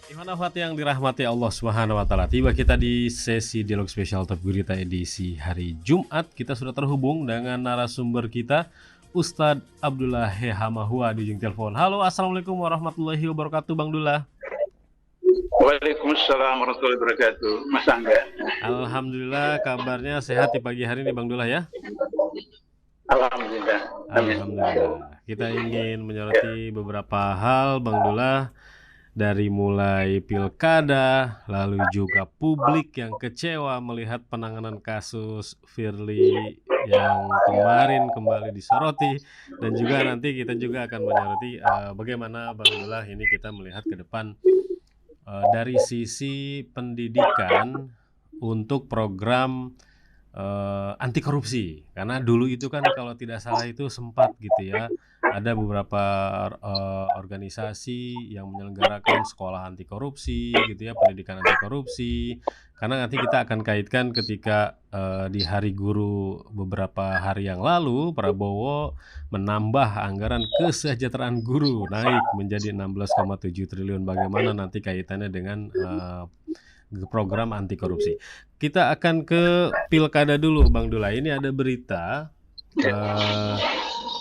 Imanafat yang dirahmati Allah Subhanahu wa taala. Tiba kita di sesi dialog spesial Top Gurita edisi hari Jumat. Kita sudah terhubung dengan narasumber kita Ustadz Abdullah Hehamahua di ujung telepon. Halo, Assalamualaikum warahmatullahi wabarakatuh, Bang Dullah. Waalaikumsalam warahmatullahi wabarakatuh, Mas Angga. Alhamdulillah kabarnya sehat di pagi hari ini, Bang Dullah ya. Alhamdulillah. Alhamdulillah. Kita ingin menyoroti beberapa hal, Bang Dullah, dari mulai pilkada, lalu juga publik yang kecewa melihat penanganan kasus Firly yang kemarin kembali disoroti, dan juga nanti kita juga akan menyoroti bagaimana, Bang Dullah, ini kita melihat ke depan dari sisi pendidikan untuk program anti korupsi, karena dulu itu kan kalau tidak salah itu sempat gitu ya, ada beberapa organisasi yang menyelenggarakan sekolah anti korupsi gitu ya, pendidikan anti korupsi, karena nanti kita akan kaitkan ketika di Hari Guru beberapa hari yang lalu Prabowo menambah anggaran kesejahteraan guru naik menjadi 16,7 triliun. Bagaimana nanti kaitannya dengan program anti korupsi. Kita akan ke pilkada dulu, Bang Dullah. Ini ada berita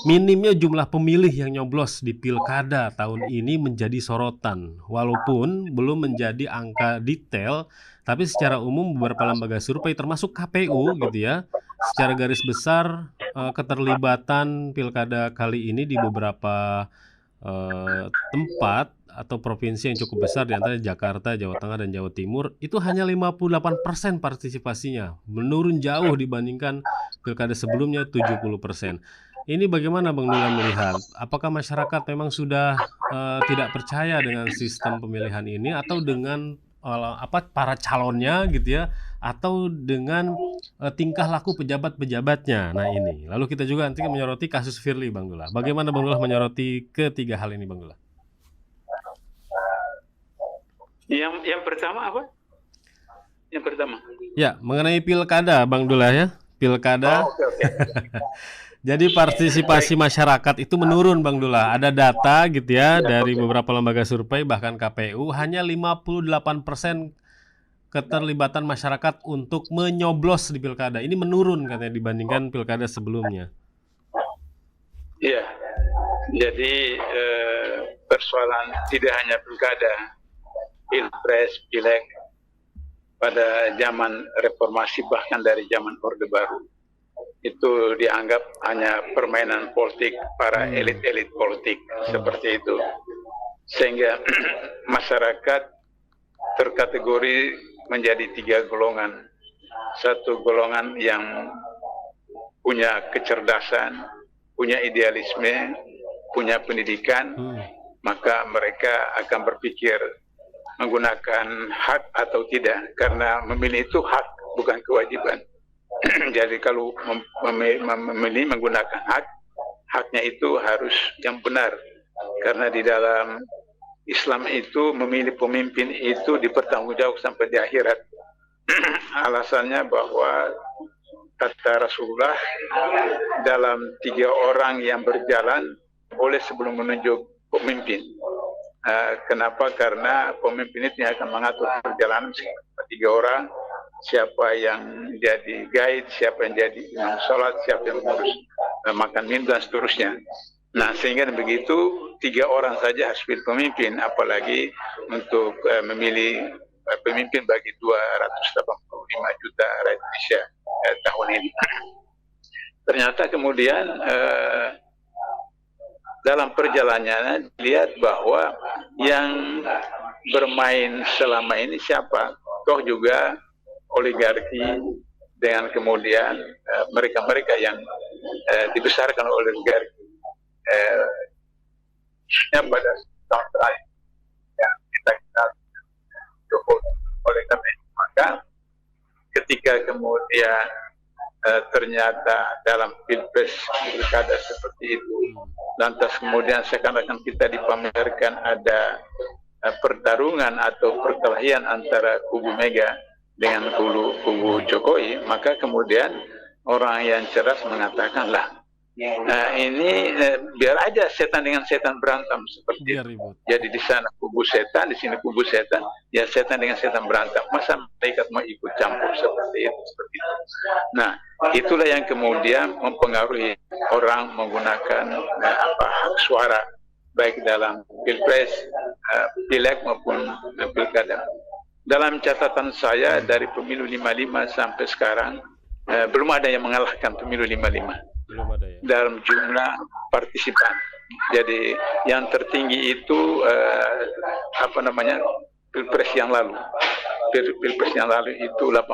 minimnya jumlah pemilih yang nyoblos di pilkada tahun ini menjadi sorotan. Walaupun belum menjadi angka detail, tapi secara umum beberapa lembaga survei termasuk KPU gitu ya, secara garis besar keterlibatan pilkada kali ini di beberapa tempat atau provinsi yang cukup besar, di antaranya Jakarta, Jawa Tengah, dan Jawa Timur, itu hanya 58% partisipasinya, menurun jauh dibandingkan pilkada sebelumnya 70%. Ini bagaimana Bang Dullah melihat? Apakah masyarakat memang sudah tidak percaya dengan sistem pemilihan ini, atau dengan para calonnya gitu ya, atau dengan tingkah laku pejabat-pejabatnya? Nah ini, lalu kita juga nanti menyoroti kasus Firly, Bang Dullah. Bagaimana Bang Dullah menyoroti ketiga hal ini, Bang Dullah? Yang pertama apa? Yang pertama. Ya, mengenai pilkada, Bang Dullah ya. Pilkada. Oke. Jadi partisipasi masyarakat itu menurun, Bang Dullah. Ada data gitu ya dari beberapa lembaga survei, bahkan KPU, hanya 58% keterlibatan masyarakat untuk menyoblos di pilkada. Ini menurun katanya dibandingkan pilkada sebelumnya. Iya. Jadi persoalan tidak hanya pilkada, pilpres, pileg pada zaman reformasi, bahkan dari zaman Orde Baru, itu dianggap hanya permainan politik para elit-elit politik seperti itu, sehingga masyarakat terkategori menjadi tiga golongan. Satu golongan yang punya kecerdasan, punya idealisme, punya pendidikan, maka mereka akan berpikir menggunakan hak atau tidak, karena memilih itu hak, bukan kewajiban. Jadi kalau memilih menggunakan hak, haknya itu harus yang benar, karena di dalam Islam itu memilih pemimpin itu dipertanggungjawab sampai di akhirat. Alasannya bahwa kata Rasulullah, dalam 3 orang yang berjalan boleh sebelum menunjuk pemimpin. Kenapa? Karena pemimpin itu yang akan mengatur perjalanan 3 orang, siapa yang jadi guide, siapa yang jadi imam sholat, siapa yang mengurus makan minum dan seterusnya. Nah, sehingga begitu 3 orang saja harus pilih pemimpin, apalagi untuk memilih pemimpin bagi 285 juta rakyat Indonesia tahun ini. Ternyata kemudian dalam perjalanannya lihat bahwa yang bermain selama ini siapa? Toh juga oligarki, dengan kemudian mereka-mereka yang dibesarkan oleh oligarki. Pada tahun terakhir ya, kita Jokowi. Oleh karena itu, maka ketika kemudian ternyata dalam pilpres pilkada seperti itu, lantas kemudian seakan-akan kita dipamerkan ada pertarungan atau perkelahian antara kubu Mega dengan kubu Jokowi, maka kemudian orang yang cerdas mengatakan, lah Nah, ini biar aja setan dengan setan berantem seperti Biar itu. ribut. Jadi di sana kubu setan, di sini kubu setan, ya setan dengan setan berantem. Masa malaikat mau ikut campur seperti itu, seperti itu. Nah, itulah yang kemudian mempengaruhi orang menggunakan hak suara baik dalam pilpres, pileg maupun pilkada. Dalam catatan saya dari pemilu 55 sampai sekarang belum ada yang mengalahkan pemilu 55 Belum ada ya. dalam jumlah partisipan. Jadi yang tertinggi itu pilpres yang lalu. Pilpres yang lalu itu 82,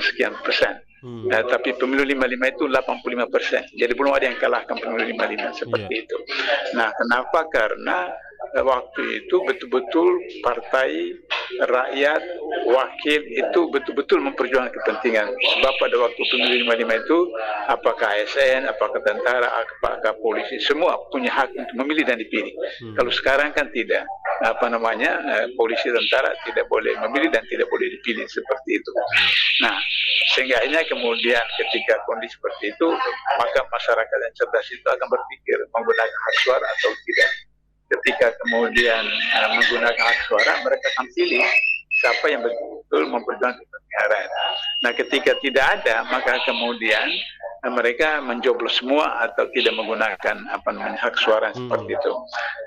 sekian persen. Tapi pemilu 55 itu 85%. Jadi belum ada yang kalahkan pemilu 55 seperti itu. Nah, kenapa? Karena waktu itu betul-betul partai rakyat wakil itu betul-betul memperjuangkan kepentingan. Sebab pada waktu pemilu 55 itu apakah ASN, apakah tentara, apakah polisi, semua punya hak untuk memilih dan dipilih. Kalau sekarang kan tidak. Polisi, tentara tidak boleh memilih dan tidak boleh dipilih seperti itu. Nah, sehingga akhirnya kemudian ketika kondisi seperti itu, maka masyarakat yang cerdas itu akan berpikir menggunakan hak suara atau tidak. Ketika kemudian menggunakan hak suara, mereka akan pilih siapa yang betul memperjuangkan kepentingan rakyat. Nah, ketika tidak ada, maka kemudian mereka mencoblos semua atau tidak menggunakan hak suara seperti itu.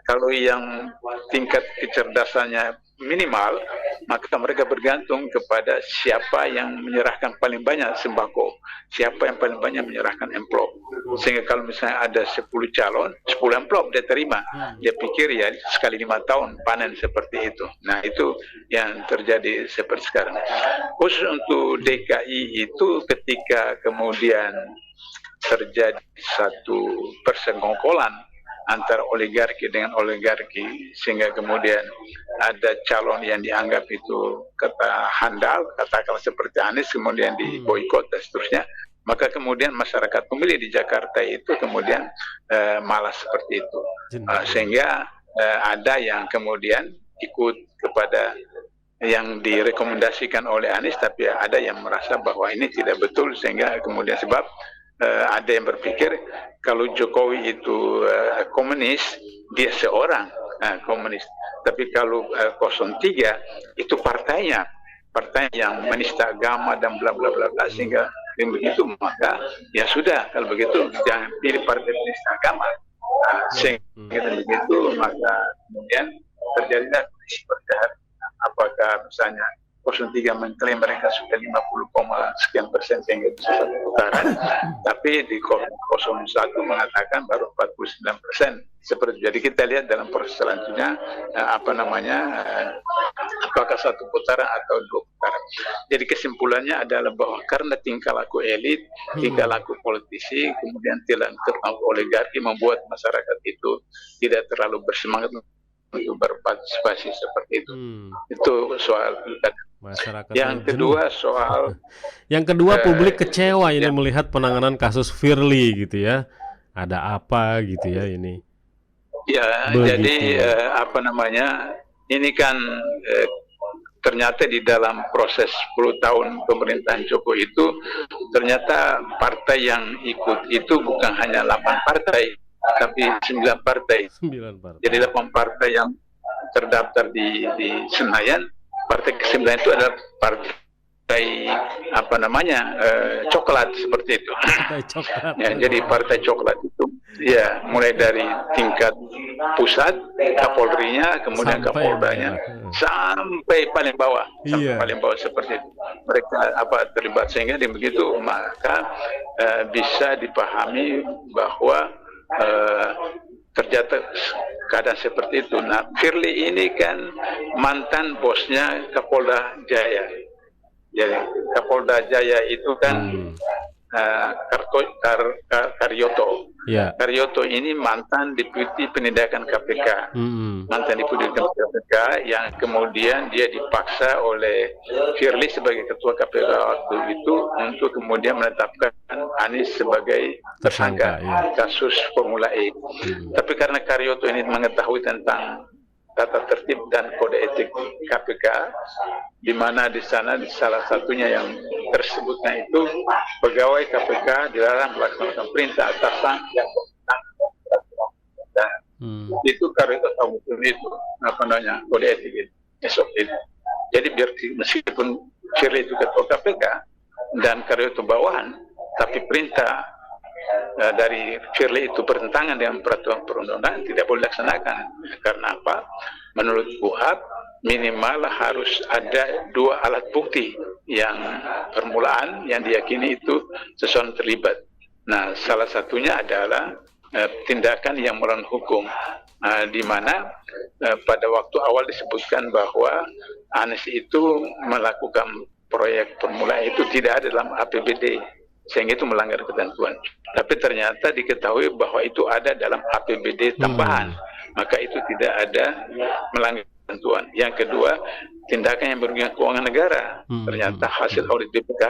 Kalau yang tingkat kecerdasannya minimal, maka mereka bergantung kepada siapa yang menyerahkan paling banyak sembako, siapa yang paling banyak menyerahkan amplop. Sehingga kalau misalnya ada 10 calon, 10 amplop dia terima, dia pikir ya sekali 5 tahun panen seperti itu. Nah, itu yang terjadi seperti sekarang. Khusus untuk DKI itu ketika kemudian terjadi satu persenggokolan antara oligarki dengan oligarki, sehingga kemudian ada calon yang dianggap itu handal, katakanlah seperti Anies, kemudian diboikot dan seterusnya, maka kemudian masyarakat pemilih di Jakarta itu kemudian malas seperti itu, sehingga ada yang kemudian ikut kepada yang direkomendasikan oleh Anies, tapi ada yang merasa bahwa ini tidak betul, sehingga kemudian sebab ada yang berpikir kalau Jokowi itu komunis, dia seorang komunis. Tapi kalau 03 itu partainya, partai yang menista agama dan bla bla bla bla, sehingga begitu maka ya sudah, kalau begitu jangan pilih partai menista agama. Sehingga begitu maka kemudian terjadilah kondisi berjalan. Apakah misalnya 03 mengklaim mereka sudah 50, sekian persen sehingga bisa satu putaran, tapi di 01 mengatakan baru 49%. Seperti jadi kita lihat dalam proses selanjutnya apakah satu putaran atau 2 putaran. Jadi kesimpulannya adalah bahwa karena tingkah laku elit, tingkah laku politisi, kemudian tingkah laku oligarki membuat masyarakat itu tidak terlalu bersemangat untuk berpartisipasi seperti itu. Itu soal masyarakat yang kedua jenuh. Yang kedua publik kecewa ini melihat penanganan kasus Firly gitu ya. Ada apa gitu ya ini? Ya, begitu. Jadi ini kan ternyata di dalam proses 10 tahun pemerintahan Jokowi itu ternyata partai yang ikut itu bukan hanya 8 partai, tapi 9 partai. 9 partai. Jadi 8 partai yang terdaftar di Senayan. Partai ke-9 itu adalah partai coklat seperti itu. Partai coklat. Ya, jadi partai coklat itu ya mulai dari tingkat pusat, Kapolrinya, kemudian Kapoldanya, sampai paling bawah, paling bawah seperti itu. Mereka terlibat, sehingga begitu maka bisa dipahami bahwa terjadi keadaan seperti itu. Nah, Firly ini kan mantan bosnya Kapolda Jaya. Jadi Kapolda Jaya itu kan Karyoto. Karyoto ini mantan deputi penindakan KPK. Mantan deputi KPK yang kemudian dia dipaksa oleh Firly sebagai ketua KPK waktu itu untuk kemudian menetapkan Anies sebagai tersangka kasus Formula E. Tapi karena Karyoto ini mengetahui tentang tata tertib dan kode etik KPK, di mana di sana di salah satunya yang tersebutnya itu pegawai KPK dilarang melaksanakan perintah atasan yang itu karena itu tahu betul itu kode etik itu, SOP itu. Jadi biar meskipun Firly itu ketua KPK dan karya itu bawahan, tapi perintah dari Firly itu bertentangan dengan peraturan perundang-undangan tidak boleh dilaksanakan. Karena apa? Menurut KUHP minimal harus ada 2 alat bukti yang permulaan yang diyakini itu seseorang terlibat. Nah, salah satunya adalah tindakan yang melawan hukum, di mana pada waktu awal disebutkan bahwa Anies itu melakukan proyek permulaan itu tidak ada dalam APBD, sehingga itu melanggar ketentuan. Tapi ternyata diketahui bahwa itu ada dalam APBD tambahan, maka itu tidak ada melanggar ketentuan. Yang kedua, tindakan yang merugikan keuangan negara. Ternyata hasil audit BPK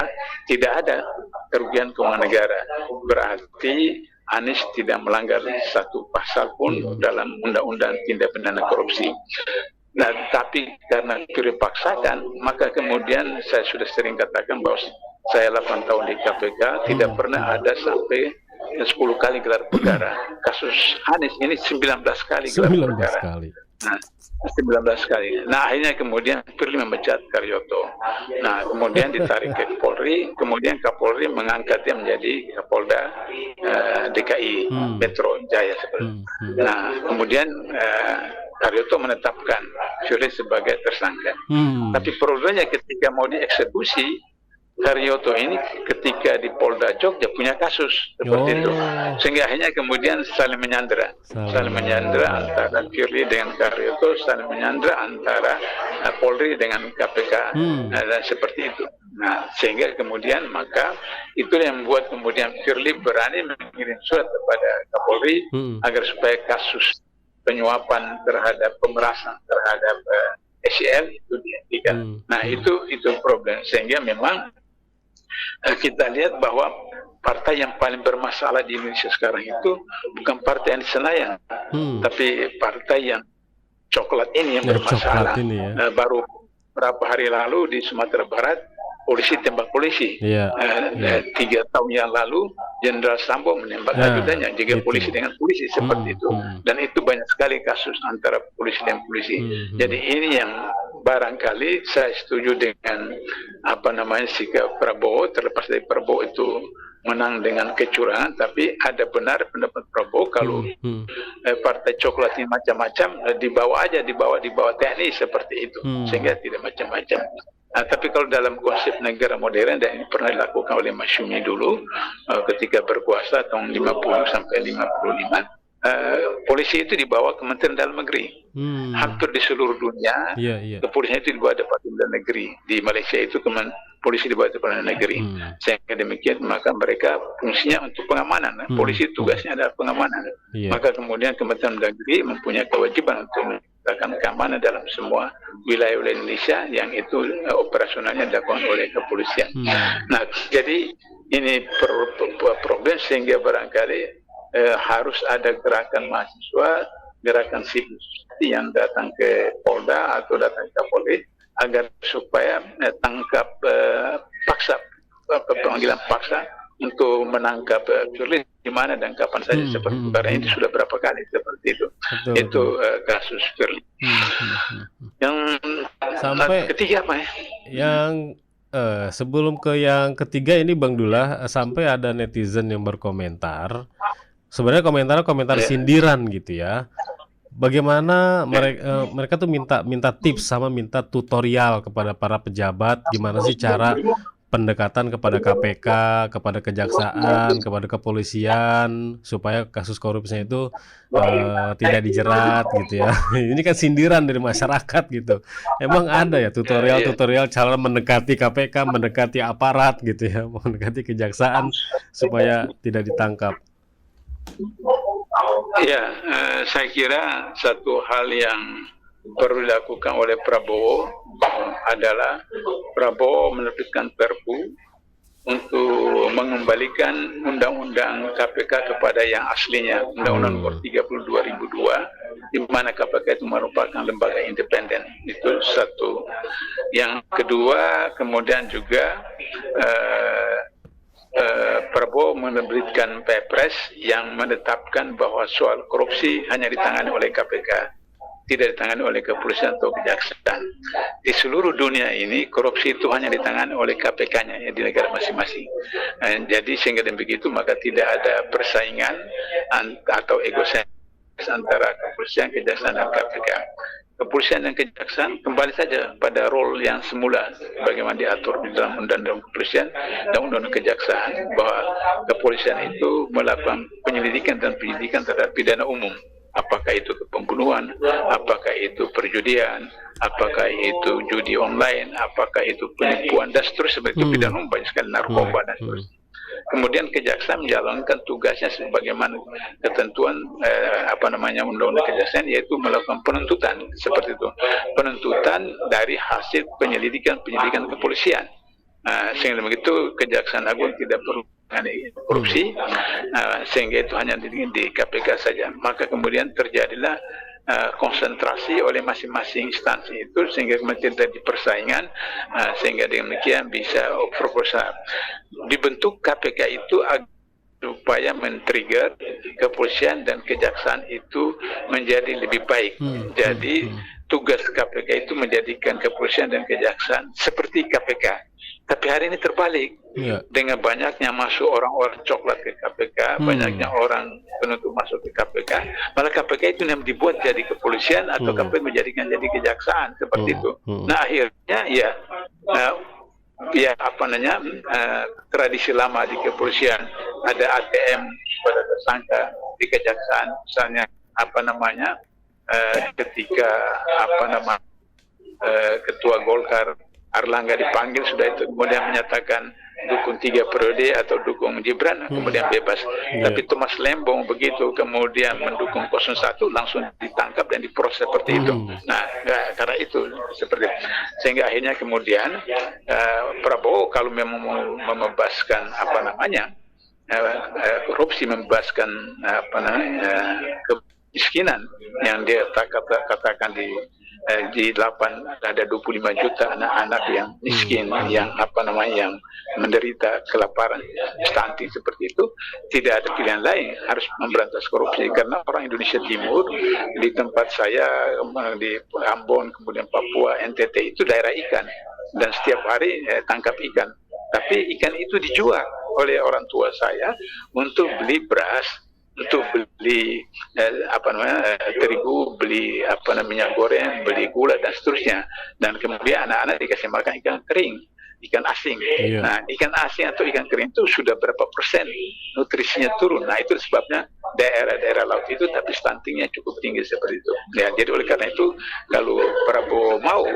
tidak ada kerugian keuangan negara. Berarti Anies tidak melanggar satu pasal pun dalam Undang-Undang Tindak Pidana Korupsi. Nah, tapi karena dipaksakan, maka kemudian saya sudah sering katakan bahwa saya 8 tahun di KPK tidak pernah ada sampai 10 kali gelar perkara. Kasus Anies ini 19 kali gelar perkara. Kali. Nah, 19 kali. Nah, akhirnya kemudian Firly memecat Karyoto. Nah, kemudian ditarik ke Polri, kemudian Kapolri mengangkat dia menjadi Kapolda DKI Metro Jaya seperti. Nah, kemudian Karyoto menetapkan Firly sebagai tersangka. Tapi problemnya ketika mau dieksekusi, Karyoto ini ketika di Polda Jogja punya kasus seperti itu, sehingga akhirnya kemudian saling menyandera antara Firly dengan Karyoto, saling menyandera antara Polri dengan KPK, dan seperti itu. Nah, sehingga kemudian maka itu yang membuat kemudian Firly berani mengirim surat kepada Kapolri agar supaya kasus penyuapan terhadap pemerasan terhadap SEL itu dihentikan. Nah, itu problem, sehingga memang kita lihat bahwa partai yang paling bermasalah di Indonesia sekarang itu bukan partai yang di Senayan, tapi partai yang coklat ini yang bermasalah. Baru beberapa hari lalu di Sumatera Barat, polisi tembak polisi. 3 tahun yang lalu Jenderal Sambo menembak ajudannya, juga polisi dengan polisi seperti itu. Dan itu banyak sekali kasus antara polisi dan polisi. Jadi ini yang barangkali saya setuju dengan sikap Prabowo, terlepas dari Prabowo itu menang dengan kecurangan, tapi ada benar pendapat Prabowo kalau partai coklat ini macam-macam, dibawa teknis seperti itu, sehingga tidak macam-macam. Nah, tapi kalau dalam konsep negara modern, dan ini pernah dilakukan oleh Masyumi dulu ketika berkuasa tahun 50 sampai 55, polisi itu dibawa Kementerian Dalam Negeri. Hampir di seluruh dunia, kepolisian itu dibawa Departemen Dalam Negeri. Di Malaysia itu polisi dibawa Departemen Dalam Negeri. Sehingga demikian, maka mereka fungsinya untuk pengamanan. Polisi tugasnya adalah pengamanan. Maka kemudian Kementerian Dalam Negeri mempunyai kewajiban untuk menciptakan keamanan dalam semua wilayah Indonesia yang itu operasionalnya dilakukan oleh kepolisian. Nah, jadi ini problem, sehingga barangkali harus ada gerakan mahasiswa, gerakan sipil yang datang ke Polda atau datang ke Polri agar supaya tangkap paksa, pemanggilan paksa untuk menangkap Firly di mana dan kapan saja seperti itu. Karena ini sudah berapa kali seperti itu. Itu kasus Firly. Yang sampai ketiga apa ya? Yang sebelum ke yang ketiga ini Bang Dullah, sampai ada netizen yang berkomentar. Sebenarnya komentar sindiran gitu ya. Bagaimana mereka tuh minta tips sama minta tutorial kepada para pejabat gimana sih cara pendekatan kepada KPK, kepada kejaksaan, kepada kepolisian supaya kasus korupsinya itu tidak dijerat gitu ya. Ini kan sindiran dari masyarakat gitu. Emang ada ya tutorial cara mendekati KPK, mendekati aparat gitu ya, mendekati kejaksaan supaya tidak ditangkap. Ya, saya kira satu hal yang perlu dilakukan oleh Prabowo adalah Prabowo menerbitkan Perpu untuk mengembalikan Undang-Undang KPK kepada yang aslinya, Undang-Undang Nomor 30 2002, di mana KPK itu merupakan lembaga independen. Itu satu. Yang kedua, kemudian juga Prabowo menerbitkan Perpres yang menetapkan bahwa soal korupsi hanya ditangani oleh KPK, tidak ditangani oleh kepolisian atau kejaksaan. Di seluruh dunia ini korupsi itu hanya ditangani oleh KPK-nya ya, di negara masing-masing. Jadi sehingga dengan begitu maka tidak ada persaingan atau egosentris antara kepolisian, kejaksaan dan KPK. Kepolisian dan kejaksaan kembali saja pada role yang semula bagaimana diatur di dalam undang-undang kepolisian dan undang-undang kejaksaan, bahwa kepolisian itu melakukan penyelidikan dan penyidikan terhadap pidana umum, apakah itu pembunuhan, apakah itu perjudian, apakah itu judi online, apakah itu penipuan dan seterusnya. Seperti itu pidana umum banyak sekali, narkoba dan seterusnya. Kemudian kejaksaan menjalankan tugasnya sebagaimana ketentuan undang-undang kejaksaan, yaitu melakukan penuntutan seperti itu, penuntutan dari hasil penyelidikan kepolisian. Sehingga begitu Kejaksaan Agung tidak perlu korupsi, sehingga itu hanya di KPK saja. Maka kemudian terjadilah konsentrasi oleh masing-masing instansi itu, sehingga kemudian terjadi persaingan, sehingga demikian bisa proposal dibentuk KPK itu supaya men-trigger kepolisian dan kejaksaan itu menjadi lebih baik. Jadi tugas KPK itu menjadikan kepolisian dan kejaksaan seperti KPK. Tapi hari ini terbalik, dengan banyaknya masuk orang-orang coklat ke KPK, banyaknya orang penuntut masuk ke KPK, malah KPK itu yang dibuat jadi kepolisian atau KPK menjadikan jadi kejaksaan seperti itu. Nah akhirnya tradisi lama di kepolisian ada ATM pada tersangka, di kejaksaan misalnya ketika ketua Golkar Erlangga dipanggil, sudah itu kemudian menyatakan dukung 3 periode atau dukung Gibran, kemudian bebas. Tapi Thomas Lembong begitu kemudian mendukung 01 langsung ditangkap dan diproses seperti itu. Nah, karena itu seperti itu. Sehingga akhirnya kemudian Prabowo kalau memang membebaskan korupsi, membebaskan kemiskinan yang dia katakan di 8 ada 25 juta anak-anak yang miskin, yang yang menderita kelaparan, stunting seperti itu, tidak ada pilihan lain, harus memberantas korupsi. Karena orang Indonesia Timur, di tempat saya di Ambon, kemudian Papua, NTT itu daerah ikan, dan setiap hari tangkap ikan. Tapi ikan itu dijual oleh orang tua saya untuk beli beras, untuk beli terigu, beli minyak goreng, beli gula dan seterusnya. Dan kemudian anak-anak dikasih makan ikan kering, ikan asing. Nah, ikan asing atau ikan kering itu sudah berapa persen nutrisinya turun. Nah, itu sebabnya daerah-daerah laut itu tapi stuntingnya cukup tinggi seperti itu. Ya, jadi oleh karena itu kalau Prabowo mau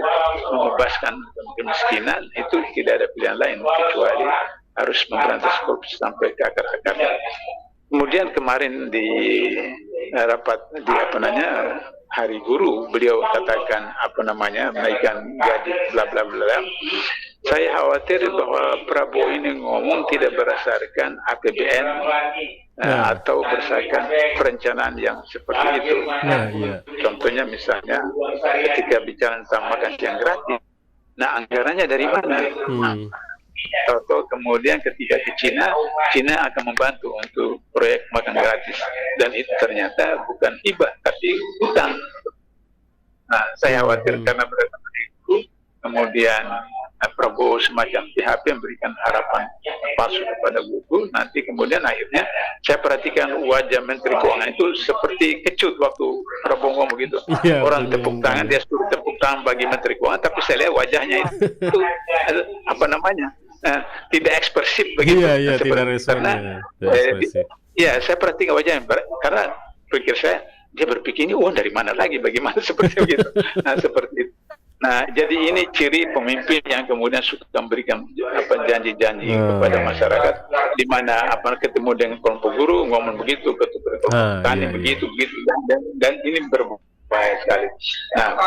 membebaskan kemiskinan, itu tidak ada pilihan lain kecuali harus memberantas korupsi sampai ke akar-akarnya. Kemudian kemarin di rapat Hari Guru, beliau katakan menaikkan gaji bla bla bla. Saya khawatir bahwa Prabowo ini ngomong tidak berdasarkan APBN atau berdasarkan perencanaan yang seperti itu. Contohnya misalnya ketika bicara tentang makan siang gratis, nah anggarannya dari mana? Atau kemudian ketika ke Cina akan membantu untuk proyek makan gratis, dan itu ternyata bukan hibah tapi hutang. Nah, saya khawatir karena berdasarkan itu kemudian Prabowo semacam PHP memberikan harapan palsu kepada buku. Nanti kemudian akhirnya saya perhatikan wajah Menteri Keuangan itu seperti kecut waktu Prabowo ngomong begitu. Orang tepuk tangan, dia suruh tepuk tangan bagi Menteri Keuangan, tapi saya lihat wajahnya itu tidak ekspresif begitu. Tidak respon. Saya perhatikan wajahnya, karena pikir saya dia berpikir ini uang dari mana lagi, bagaimana seperti itu. Nah, seperti itu. Nah, jadi ini ciri pemimpin yang kemudian suka memberikan janji-janji kepada masyarakat, di mana ketemu dengan kelompok guru ngomong begitu, ketemu tani begitu, dan ini bahaya sekali. Nah,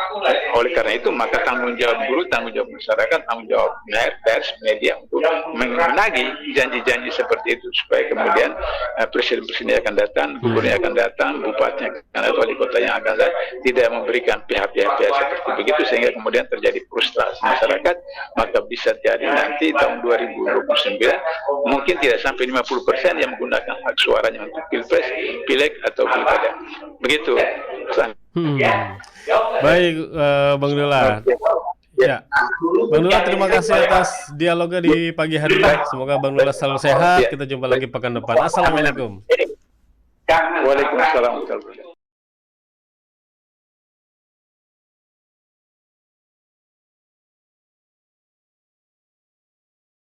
oleh karena itu maka tanggung jawab guru, tanggung jawab masyarakat, tanggung jawab pers, media untuk menagih janji-janji seperti itu supaya kemudian presiden akan datang, gubernur akan datang, bupati akan datang, wali kota yang akan datang, tidak memberikan pihak-pihak seperti begitu sehingga kemudian terjadi frustrasi masyarakat, maka bisa jadi nanti tahun 2029 mungkin tidak sampai 50% yang menggunakan hak suaranya untuk pilpres, pileg atau pilkada. Begitu. Baik, Bang Dula. Ya, Bang Dula, terima kasih atas dialognya di pagi hari ini. Semoga Bang Dula selalu sehat. Kita jumpa lagi pekan depan. Assalamualaikum. Waalaikumsalam.